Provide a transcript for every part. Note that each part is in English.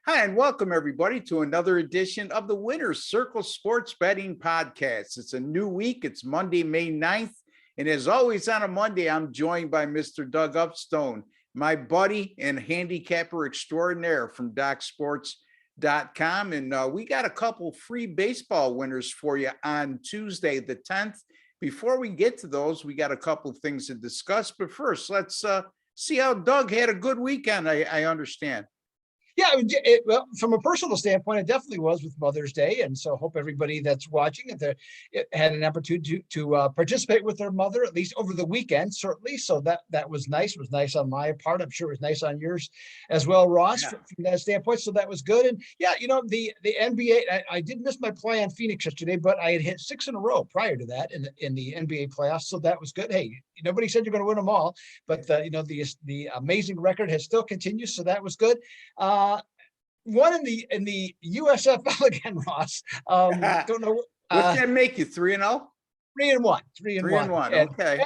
Hi, and welcome everybody to another edition of the Winner's Circle Sports Betting Podcast. It's a new week. It's Monday, May 9th. And as always on a Monday, I'm joined by Mr. Doug Upstone, my buddy and handicapper extraordinaire from DocSports.com. And we got a couple free baseball winners for you on Tuesday, the 10th. Before we get to those, we got a couple of things to discuss. But first, let's see how Doug had a good weekend, I understand. Yeah, well, from a personal standpoint, it definitely was with Mother's Day, and so hope everybody that's watching it had an opportunity to participate with their mother, at least over the weekend, certainly. So that was nice. It was nice on my part. I'm sure it was nice on yours as well, Ross, from that standpoint. So that was good. And yeah, the NBA, I did miss my play on Phoenix yesterday, but I had hit 6 in a row prior to that in the NBA playoffs. So that was good. Hey, nobody said you're going to win them all, but the amazing record has still continued. So that was good. One in the USFL again, Ross. Don't know. What's that make you 3-0? 3-1. 3-1. Okay.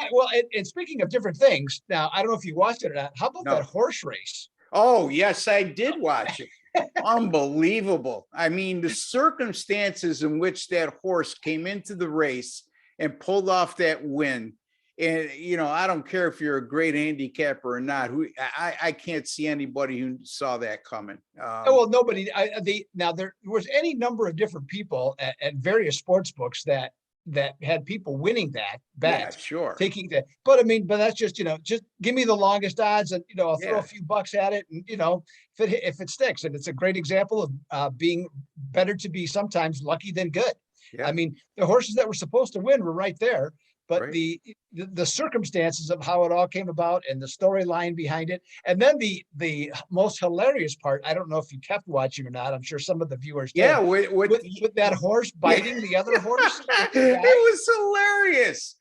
And speaking of different things, now I don't know if you watched it or not. How about that horse race? Oh, yes, I did watch it. Unbelievable. I mean, the circumstances in which that horse came into the race and pulled off that win. And, I don't care if you're a great handicapper or not. I can't see anybody who saw that coming. Nobody. Now there was any number of different people at various sports books that had people winning that bet. Yeah, sure. Taking that, but that's just just give me the longest odds, and I'll throw a few bucks at it, and if it sticks. And it's a great example of being better to be sometimes lucky than good. Yeah. I mean, the horses that were supposed to win were right there. But the circumstances of how it all came about and the storyline behind it. And then the most hilarious part, I don't know if you kept watching or not. I'm sure some of the viewers did. Yeah, with that horse biting the other horse. It was hilarious.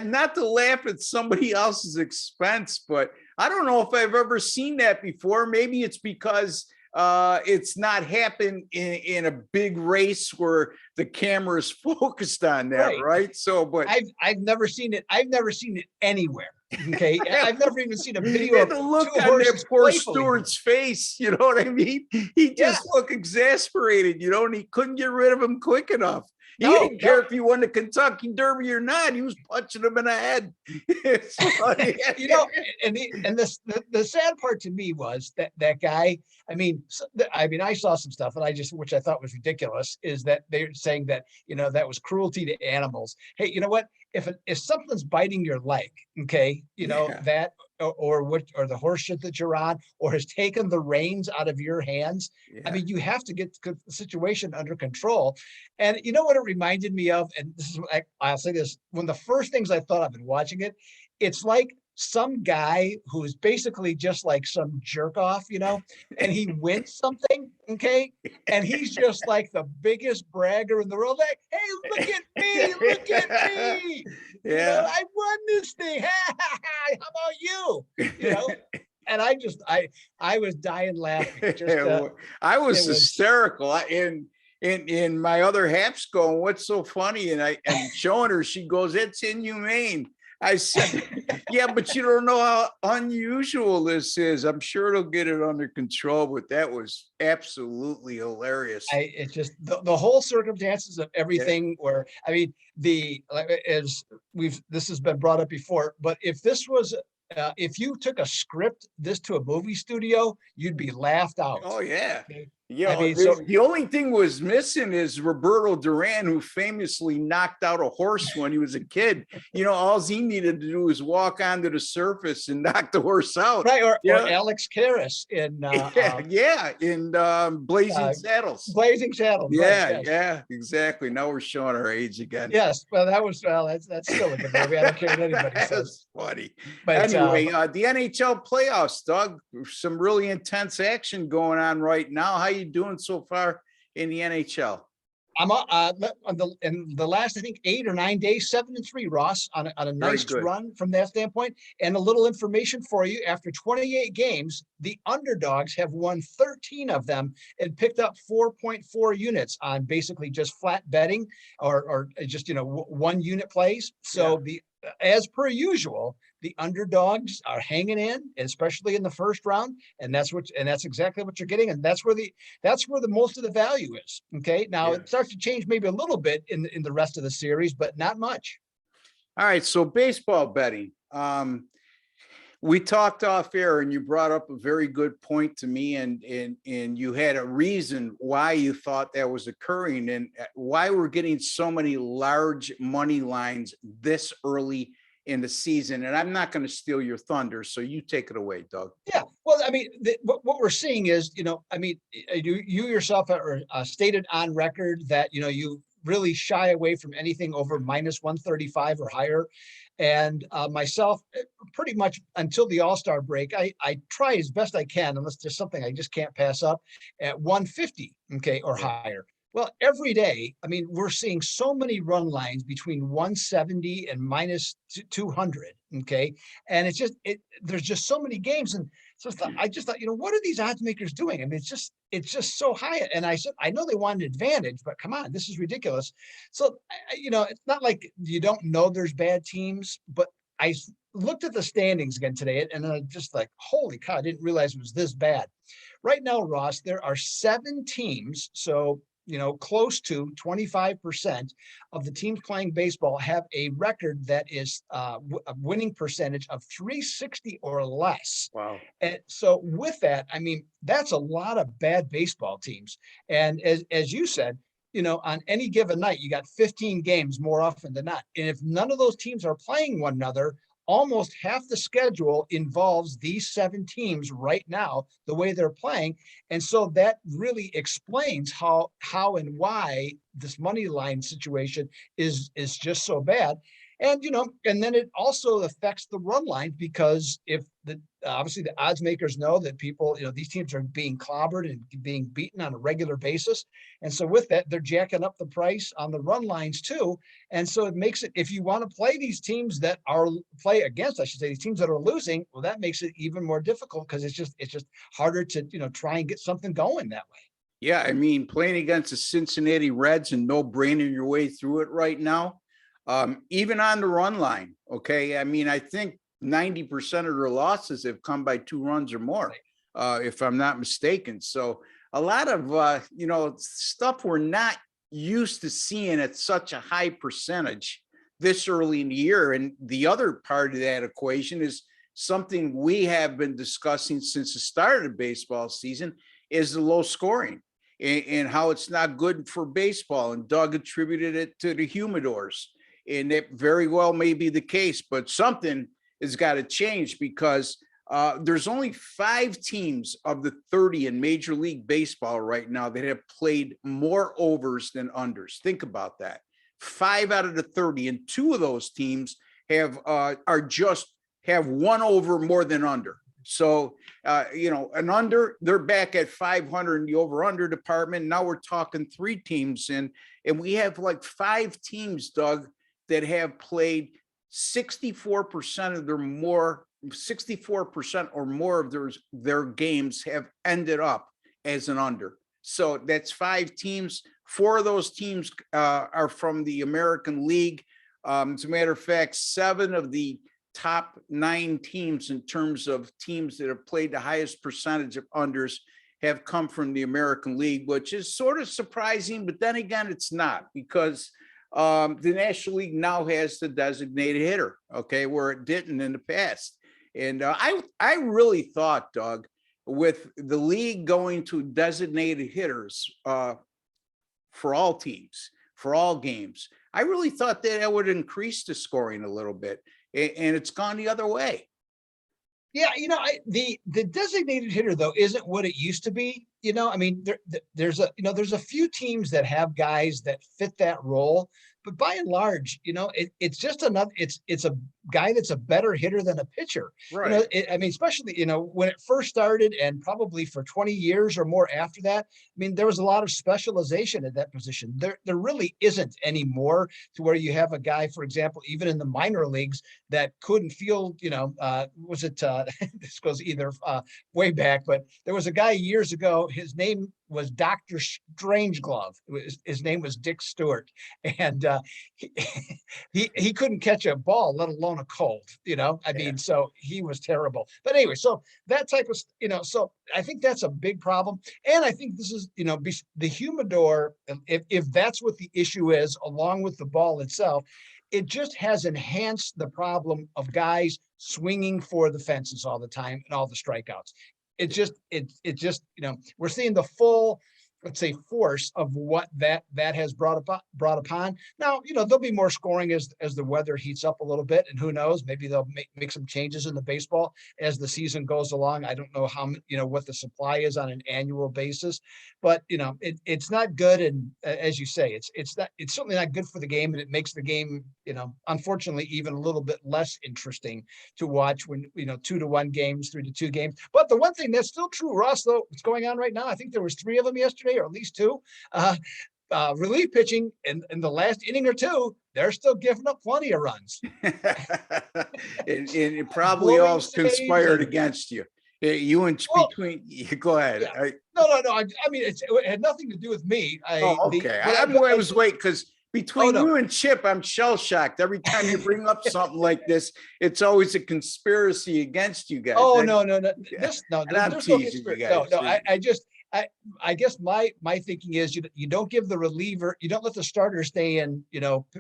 Not to laugh at somebody else's expense, but I don't know if I've ever seen that before. Maybe it's because it's not happened in a big race where the camera is focused on that, right? So, but I've never seen it. I've never seen it anywhere. Okay, I've never even seen a video of the look two on horses that poor Stewart's face. You know what I mean? He just looked exasperated, and he couldn't get rid of him quick enough. He didn't care if he won the Kentucky Derby or not. He was punching him in the head. And the sad part to me was that guy. I mean, I saw some stuff, and which I thought was ridiculous, is that they're saying that that was cruelty to animals. Hey, you know what? If something's biting your leg, okay, that or the horse shit that you're on, or has taken the reins out of your hands. Yeah. I mean, you have to get the situation under control. And you know what it reminded me of? And this is, I'll say this, one of the first things I thought of in watching it, it's like some guy who is basically just like some jerk off, and he wins something, okay? And he's just like the biggest bragger in the world. Like, hey, look at me. Yeah. I won this thing. How about you? And I was dying laughing. I was hysterical. In my other half's going, what's so funny? And I'm showing her, she goes, it's inhumane. I said, yeah, but you don't know how unusual this is. I'm sure it'll get it under control, but that was absolutely hilarious. It's just the whole circumstances of everything where, I mean, this has been brought up before, but if this was, if you took a script this to a movie studio, you'd be laughed out. Oh, yeah. Okay. Yeah, the only thing was missing is Roberto Duran, who famously knocked out a horse when he was a kid. All he needed to do was walk onto the surface and knock the horse out. Right, or Alex Karras in Blazing Saddles. Blazing Saddles. Yeah, right, yes. Yeah, exactly. Now we're showing our age again. Yes, well, that's still a good movie. I don't care what anybody says. That's funny. But anyway, the NHL playoffs, Doug. Some really intense action going on right now. How you doing so far in the NHL? I'm in the last, I think, 8 or 9 days, 7-3, Ross, on a nice run from that standpoint. And a little information for you: after 28 games, the underdogs have won 13 of them and picked up 4.4 units on basically just flat betting or just 1 unit plays. So as per usual, the underdogs are hanging in, especially in the first round, and that's exactly what you're getting, and that's where the most of the value is. Okay, now Yeah. it starts to change maybe a little bit in the rest of the series, but not much. All right. So baseball betting. We talked off air and you brought up a very good point to me, and you had a reason why you thought that was occurring and why we're getting so many large money lines this early in the season. And I'm not going to steal your thunder, so you take it away, Doug. Yeah, well, I mean, what we're seeing is, I mean, you yourself are stated on record that you really shy away from anything over minus 135 or higher. And myself, pretty much until the All-Star break, I try as best I can, unless there's something I just can't pass up, at 150, okay, or higher. Well, every day, I mean, we're seeing so many run lines between 170 and minus 200, okay? And there's just so many games. And so I just thought, what are these odds makers doing? I mean, it's just so high. And I said, I know they want an advantage, but come on, this is ridiculous. So, it's not like you don't know there's bad teams, but I looked at the standings again today, and I just like, holy cow, I didn't realize it was this bad. Right now, Ross, there are 7 teams. So, close to 25% of the teams playing baseball have a record that is a winning percentage of 360 or less. Wow. And so with that, I mean, that's a lot of bad baseball teams. And as you said, on any given night, you got 15 games more often than not. And if none of those teams are playing one another, almost half the schedule involves these 7 teams right now, the way they're playing. And so that really explains how and why this money line situation is just so bad. And, and then it also affects the run line, because if obviously the odds makers know that people, these teams are being clobbered and being beaten on a regular basis. And so with that, they're jacking up the price on the run lines too. And so it makes it, if you want to play these teams that are play against, I should say, these teams that are losing, well, that makes it even more difficult, because it's just harder to, try and get something going that way. Yeah. I mean, playing against the Cincinnati Reds and no braining your way through it right now, even on the run line. Okay. I mean, I think 90% of their losses have come by 2 runs or more, if I'm not mistaken. So a lot of, stuff we're not used to seeing at such a high percentage this early in the year. And the other part of that equation is something we have been discussing since the start of the baseball season, is the low scoring and how it's not good for baseball. And Doug attributed it to the humidors. And it very well may be the case, but something has got to change, because there's only 5 teams of the 30 in Major League Baseball right now that have played more overs than unders. Think about that. 5 out of the 30, and 2 of those teams have 1 over more than under. So, an under, they're back at 500 in the over-under department. Now we're talking 3 teams, and we have like 5 teams, Doug, that have played 64% or more of their games have ended up as an under. So that's 5 teams. 4 of those teams are from the American League. As a matter of fact, 7 of the top 9 teams in terms of teams that have played the highest percentage of unders have come from the American League, which is sort of surprising, but then again, it's not, because the National League now has the designated hitter, okay, where it didn't in the past. And I really thought, Doug, with the league going to designated hitters for all teams, for all games, I really thought that would increase the scoring a little bit, and it's gone the other way. Yeah, the designated hitter though isn't what it used to be. I mean, there's a few teams that have guys that fit that role, but by and large, it's just another. It's a guy that's a better hitter than a pitcher. Right. I mean, especially when it first started, and probably for 20 years or more after that. I mean, there was a lot of specialization at that position. There really isn't anymore, to where you have a guy, for example, even in the minor leagues, that couldn't field. Was it? This goes either way back, but there was a guy years ago. his name was Dr. Strangeglove. His name was Dick Stewart. And he, he couldn't catch a ball, let alone a cold, I mean, so he was terrible. But anyway, so that type of, so I think that's a big problem. And I think this is, the humidor, if that's what the issue is, along with the ball itself, it just has enhanced the problem of guys swinging for the fences all the time and all the strikeouts. It just, we're seeing the full, let's say, force of what that has brought upon. Now, there'll be more scoring as the weather heats up a little bit, and who knows, maybe they'll make some changes in the baseball as the season goes along. I don't know how, what the supply is on an annual basis, but it's not good. And as you say, it's certainly not good for the game, and it makes the game, unfortunately, even a little bit less interesting to watch when 2-1 games, 3-2 games. But the one thing that's still true, Ross, though, what's going on right now, I think there was 3 of them yesterday, or at least 2. Relief pitching in the last inning or 2, they're still giving up plenty of runs. and it probably all conspired against you. You and between. Go ahead. Yeah. No. I mean, it had nothing to do with me. Okay. I was waiting because between you and Chip, I'm shell shocked. Every time you bring up something like this, it's always a conspiracy against you guys. Oh, no. I'm There's teasing you guys. I guess my thinking is you don't give the reliever, you don't let the starter stay in,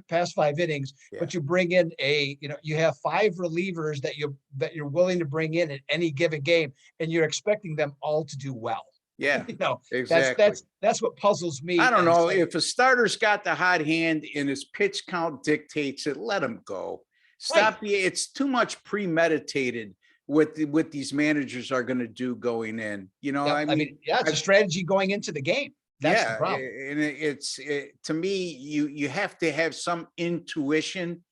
past 5 innings, but you bring in you have 5 relievers that you're willing to bring in at any given game, and you're expecting them all to do well. Yeah, exactly. That's what puzzles me. I don't know if a starter's got the hot hand and his pitch count dictates it, let him go. Stop. Right. It's too much premeditated what these managers are going to do going in. It's a strategy going into the game. That's the problem. And to me, you have to have some intuition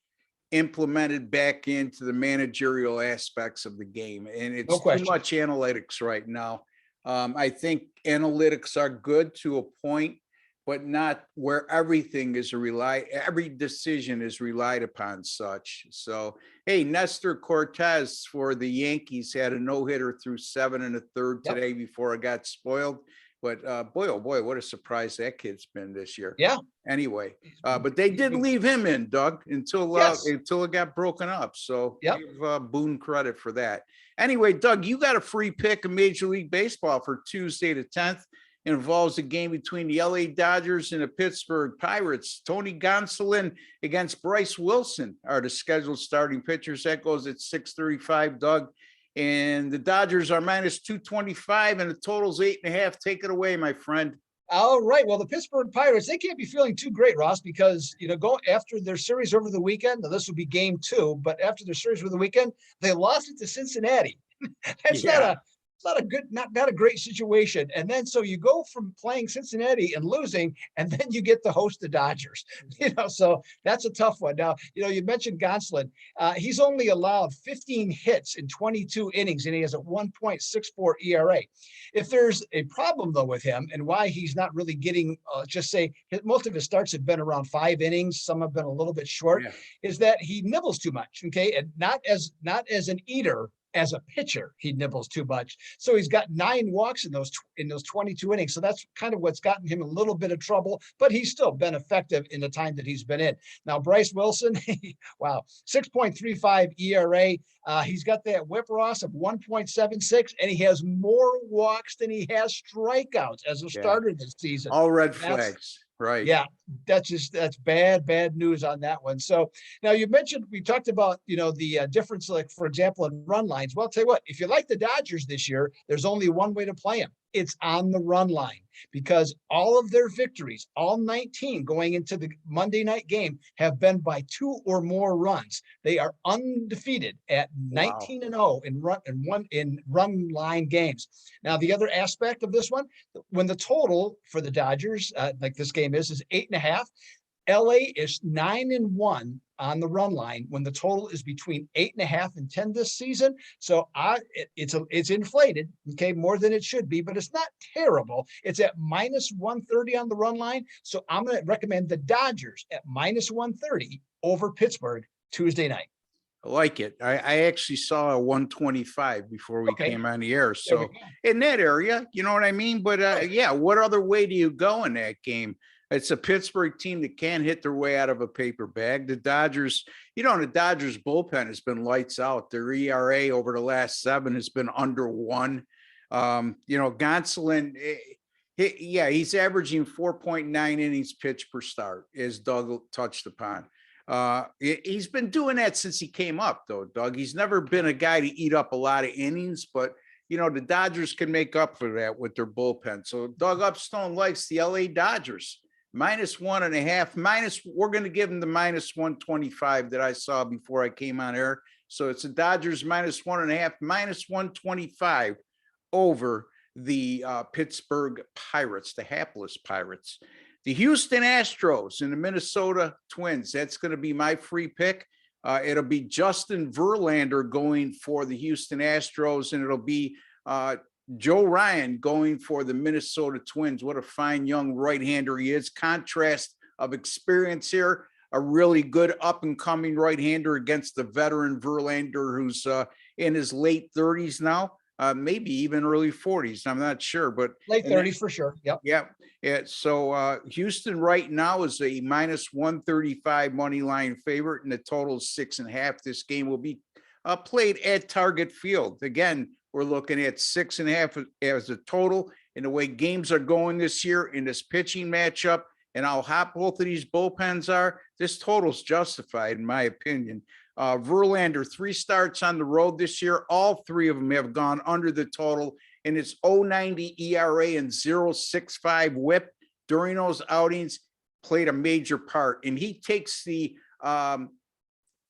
implemented back into the managerial aspects of the game, and it's too much analytics right now. I think analytics are good to a point, but not where every decision is relied upon such. So, hey, Nestor Cortez for the Yankees had a no-hitter through 7 1/3 today before it got spoiled. But boy, oh boy, what a surprise that kid's been this year. Yeah. Anyway, but they did leave him in, Doug, until it got broken up. So give Boone credit for that. Anyway, Doug, you got a free pick of Major League Baseball for Tuesday the 10th. It involves a game between the LA Dodgers and the Pittsburgh Pirates. Tony Gonsolin against Bryce Wilson are the scheduled starting pitchers. That goes at 6:35, Doug. And the Dodgers are minus 225, and the total's 8.5. Take it away, my friend. All right. Well, the Pittsburgh Pirates, they can't be feeling too great, Ross, because, go after their series over the weekend. Now, this will be game 2, but after their series over the weekend, they lost it to Cincinnati. That's not a great situation. And then so you go from playing Cincinnati and losing, and then you get to host the Dodgers. So that's a tough one. Now, you mentioned Gonsolin. He's only allowed 15 hits in 22 innings, and he has a 1.64 ERA. If there's a problem though with him, and why he's not really getting, most of his starts have been around 5 innings, some have been a little bit short, is that he nibbles too much. Okay, and not as an eater. As a pitcher, he nibbles too much. So he's got 9 walks in those 22 innings. So that's kind of what's gotten him a little bit of trouble, but he's still been effective in the time that he's been in. Now, Bryce Wilson, wow, 6.35 ERA. He's got that whip, Ross, of 1.76, and he has more walks than he has strikeouts as a starter this season. All red flags. Right. Yeah, that's bad news on that one. So now we talked about, the difference, like, for example, in run lines. Well, I'll tell you what, if you like the Dodgers this year, there's only one way to play them. It's on the run line, because all of their victories, all 19 going into the Monday night game, have been by 2 or more runs. They are undefeated at 19-0 in run line games. Now, the other aspect of this one, when the total for the Dodgers, like this game is 8.5, LA is 9-1 on the run line when the total is between 8.5 and 10 this season. So it's inflated, okay, more than it should be, but it's not terrible. It's at minus 130 on the run line. So I'm going to recommend the Dodgers at minus 130 over Pittsburgh Tuesday night. I like it. I actually saw a 125 before we Okay, came on the air. there we So go. in that area, you know what I mean? But Right. yeah, what other way do you go in that game? It's a Pittsburgh team that can't hit their way out of a paper bag. The Dodgers, the Dodgers bullpen has been lights out. Their ERA over the last 7 has been under 1. Gonsolin, he's averaging 4.9 innings pitched per start, as Doug touched upon. He's been doing that since he came up, though, Doug. He's never been a guy to eat up a lot of innings, but the Dodgers can make up for that with their bullpen. So Doug Upstone likes the LA Dodgers -1.5. We're going to give him the -125 that I saw before I came on air. So it's the Dodgers -1.5, -125 over the Pittsburgh Pirates, the hapless Pirates. The Houston Astros and the Minnesota Twins. That's going to be my free pick. It'll be Justin Verlander going for the Houston Astros, and it'll be Joe Ryan going for the Minnesota Twins. What a fine young right-hander he is. Contrast of experience here. A really good up-and-coming right-hander against the veteran Verlander, who's in his late 30s now. Maybe even early 40s. I'm not sure, but Late 30s for sure. Yep. yeah. So Houston right now is a -135 money line favorite, and the total is 6.5. This game will be played at Target Field. Again, we're looking at 6.5 as a total. And the way games are going this year in this pitching matchup, and how hot both of these bullpens are, this total's justified, in my opinion. Verlander, 3 starts on the road this year. All 3 of them have gone under the total, and it's 0.90 ERA and 0.65 WHIP during those outings played a major part. And he takes the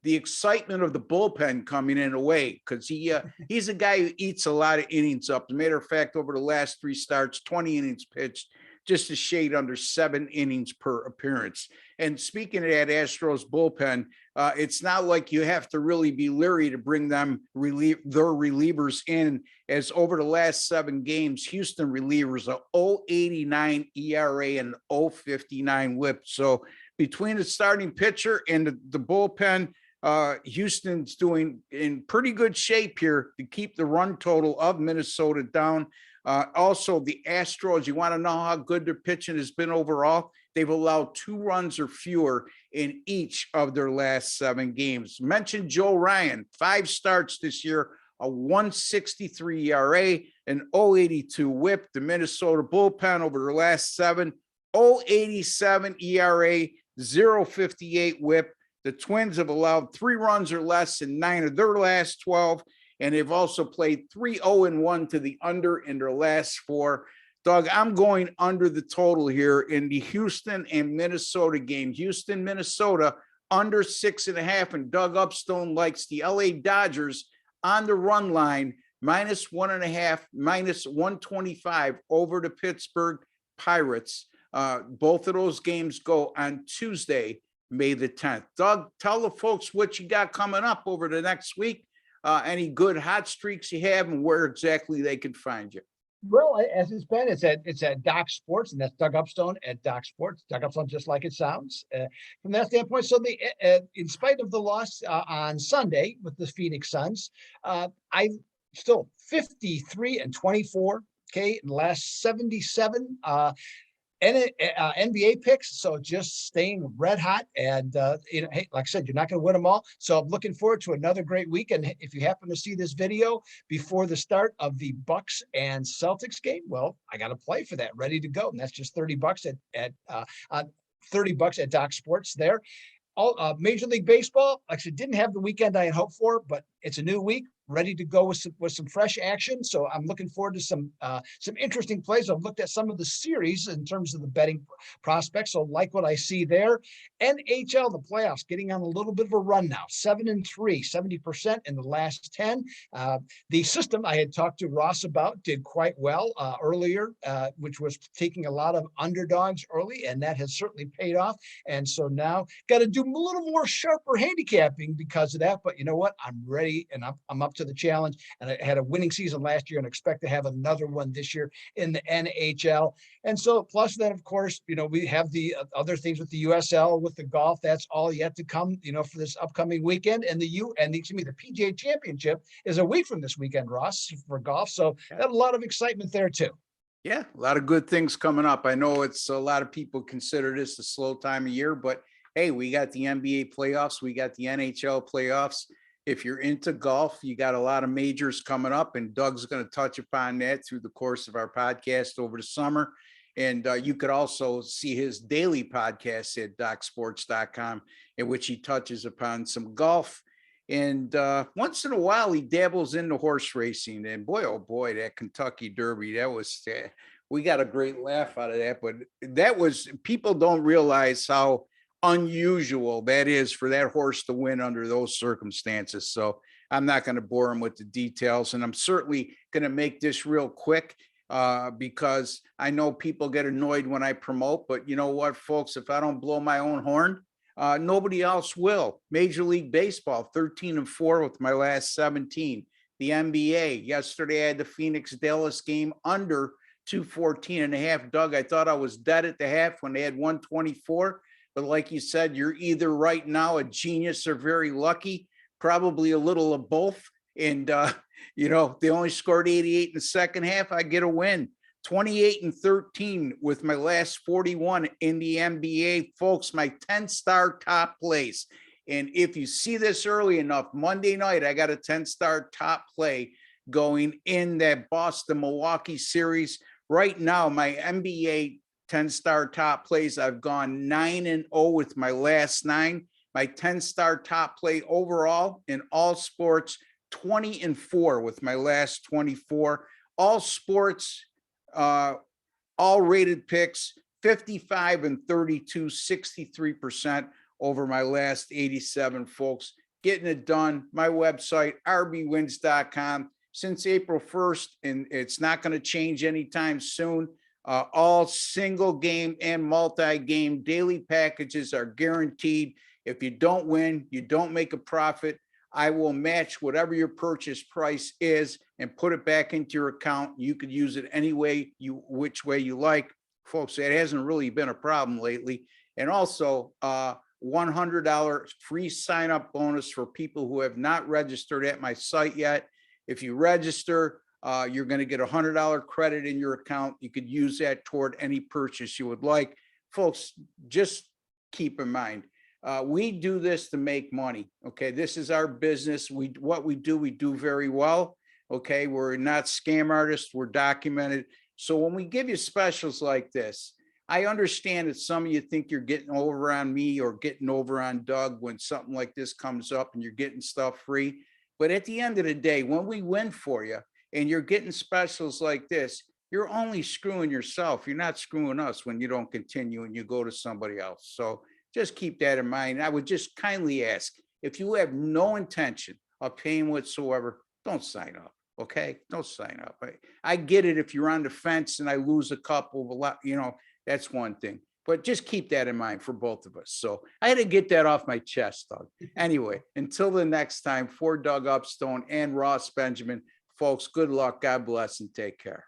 excitement of the bullpen coming in away, because he's a guy who eats a lot of innings up. As a matter of fact, over the last 3 starts, 20 innings pitched, just a shade under 7 innings per appearance. And speaking of that Astros bullpen, it's not like you have to really be leery to bring them their relievers in, as over the last 7 games, Houston relievers are 0.89 ERA and 0.59 WHIP. So between the starting pitcher and the bullpen, Houston's doing in pretty good shape here to keep the run total of Minnesota down. Also, the Astros, you want to know how good their pitching has been overall? They've allowed 2 runs or fewer in each of their last 7 games. Mentioned Joe Ryan, 5 starts this year, a 1.63 ERA, an 0.82 WHIP. The Minnesota bullpen over their last 7, 0.87 ERA, 0.58 WHIP. The Twins have allowed 3 runs or less in 9 of their last 12. And they've also played 3-0-1 to the under in their last 4. Doug, I'm going under the total here in the Houston and Minnesota game. Houston, Minnesota, under 6.5. And Doug Upstone likes the LA Dodgers on the run line, -1.5, -125 over the Pittsburgh Pirates. Both of those games go on Tuesday, May the 10th. Doug, tell the folks what you got coming up over the next week. Any good hot streaks you have, and where exactly they can find you. Well, as it's been, it's at Doc Sports, and that's Doug Upstone at Doc Sports. Doug Upstone, just like it sounds. From that standpoint, so in spite of the loss on Sunday with the Phoenix Suns, I still 53-24. Okay, in the last 77. NBA picks, so just staying red hot, and hey, like I said, you're not going to win them all. So I'm looking forward to another great week. And if you happen to see this video before the start of the Bucks and Celtics game, well, I got to play for that, ready to go, and that's just $30 at $30 at Doc Sports there. All Major League Baseball, like I said, didn't have the weekend I had hoped for, but it's a new week, ready to go with some fresh action. So I'm looking forward to some interesting plays. I've looked at some of the series in terms of the betting prospects, so like what I see there. NHL, the playoffs, getting on a little bit of a run now, 7-3, 70% in the last 10. The system I had talked to Ross about did quite well earlier, which was taking a lot of underdogs early, and that has certainly paid off. And so now got to do a little more sharper handicapping because of that. But you know what? I'm ready, and I'm up to the challenge and had a winning season last year and expect to have another one this year in the NHL. And so, plus then, of course, we have the other things with the USL, with the golf. That's all yet to come, for this upcoming weekend. And the PGA Championship is a week from this weekend, Ross, for golf. So a lot of excitement there too. Yeah, a lot of good things coming up. I know it's a lot of people consider this a slow time of year, but hey, we got the NBA playoffs, we got the NHL playoffs. If you're into golf, you got a lot of majors coming up, and Doug's going to touch upon that through the course of our podcast over the summer. And you could also see his daily podcast at docsports.com, in which he touches upon some golf. And once in a while, he dabbles into horse racing. And boy, oh boy, that Kentucky Derby, that was, we got a great laugh out of that. But that was, people don't realize how unusual that is for that horse to win under those circumstances. So I'm not going to bore him with the details. And I'm certainly going to make this real quick because I know people get annoyed when I promote. But you know what, folks, if I don't blow my own horn, nobody else will. Major League Baseball, 13-4 with my last 17. The NBA, yesterday I had the Phoenix-Dallas game under 214.5. Doug, I thought I was dead at the half when they had 124. But like you said, you're either right now a genius or very lucky, probably a little of both. And, they only scored 88 in the second half. I get a win. 28-13 with my last 41 in the NBA, folks, my 10-star top place. And if you see this early enough, Monday night, I got a 10-star top play going in that Boston-Milwaukee series. Right now, my NBA 10-star top plays, I've gone 9-0 with my last 9. My 10-star top play overall in all sports, 20-4 with my last 24. All sports, all rated picks, 55-32, 63% over my last 87, folks. Getting it done. My website, rbwins.com, since April 1st, and it's not going to change anytime soon. All single game and multi-game daily packages are guaranteed. If you don't win, you don't make a profit, I will match whatever your purchase price is and put it back into your account. You could use it any way which way you like. Folks, that hasn't really been a problem lately. And also $100 free sign-up bonus for people who have not registered at my site yet. If you register, you're going to get $100 credit in your account. You could use that toward any purchase you would like. Folks, just keep in mind, we do this to make money. Okay, this is our business. What we do very well. Okay, we're not scam artists. We're documented. So when we give you specials like this, I understand that some of you think you're getting over on me or getting over on Doug when something like this comes up and you're getting stuff free. But at the end of the day, when we win for you and you're getting specials like this, you're only screwing yourself. You're not screwing us when you don't continue and you go to somebody else. So just keep that in mind. I would just kindly ask, if you have no intention of paying whatsoever, don't sign up. Okay, don't sign up. I get it if you're on the fence and I lose a couple, a lot, that's one thing. But just keep that in mind for both of us. So I had to get that off my chest, Doug. Anyway, until the next time, for Doug Upstone and Ross Benjamin, folks, good luck, God bless, and take care.